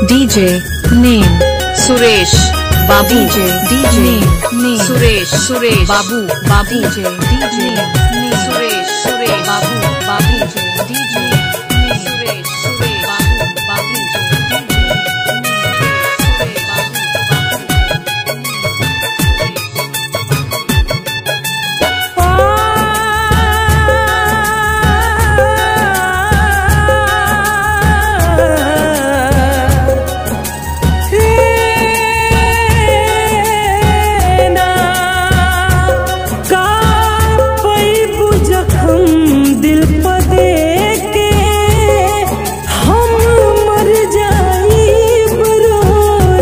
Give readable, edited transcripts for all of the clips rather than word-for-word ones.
DJ name Suresh Babu DJ name Suresh Babu DJ name Suresh Babu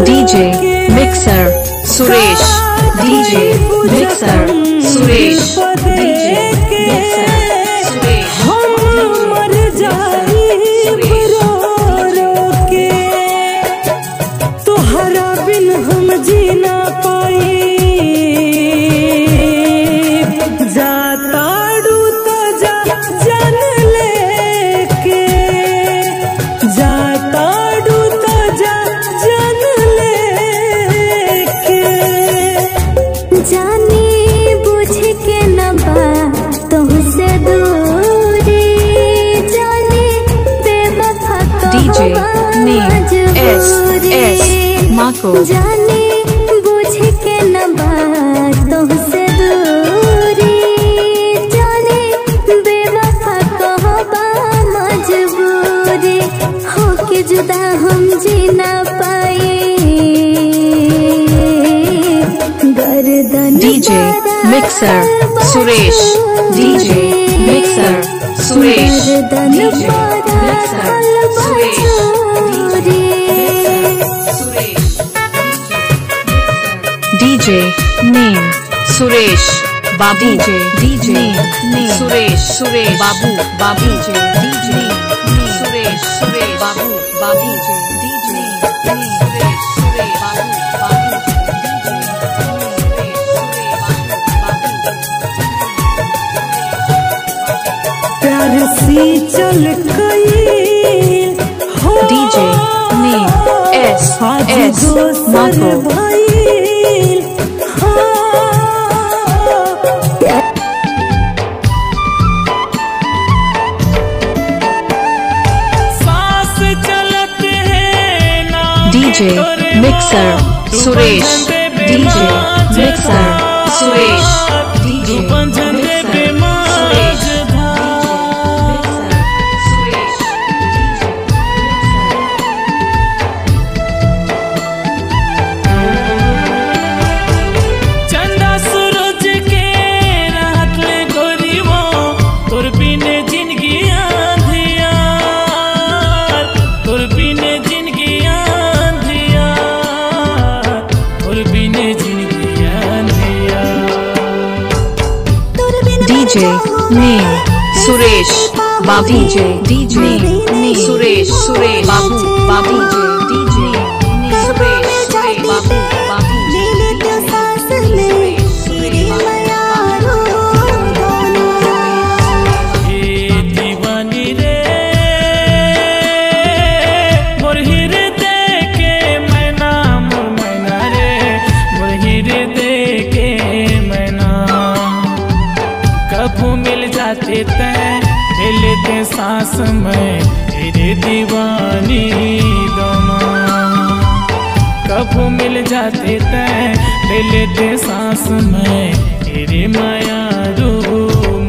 DJ Mixer Suresh DJ Mixer Suresh DJ Mixer Suresh हम मर जाई रो के तोहरा बिन हम जी ना पाई जाता डूता जा जान लेके जाता डूता जा जान जानी बुझ के न बा तुमसे दूरी जानी बेवफा DJ name S Marco जानी बुझ के न बा तुमसे दूरी जानी बेवफा कहबा मजबूरी होके जुदा हम जी ना पाए DJ Mixer Suresh DJ Mixer Suresh DJ Mixer Suresh DJ name Suresh Babu DJ name Suresh Babu DJ name Suresh Babu DJ चल DJ name S Marco DJ Mixer Suresh DJ Mixer Suresh DJ DJ name Suresh Babu DJ name Suresh Babu DJ name Suresh Babu जाते ले लेते सांस में तेरे दीवानी दमा कब मिल जाते ले लेते सांस में तेरे माया रू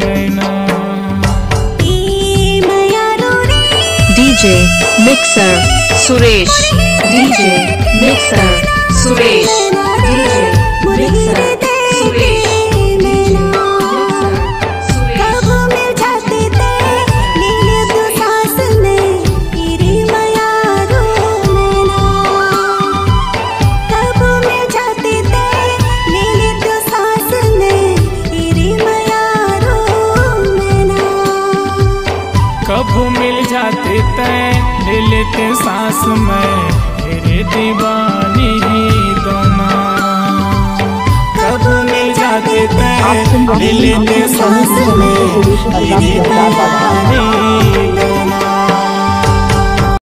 मैना DJ Mixer Suresh DJ Mixer Suresh DJ Mixer Suresh कब मिल जाते ले लेते सांस में तेरे दीवानी दमा कब मिल जाते ले लेते सांस में तेरे दीवानी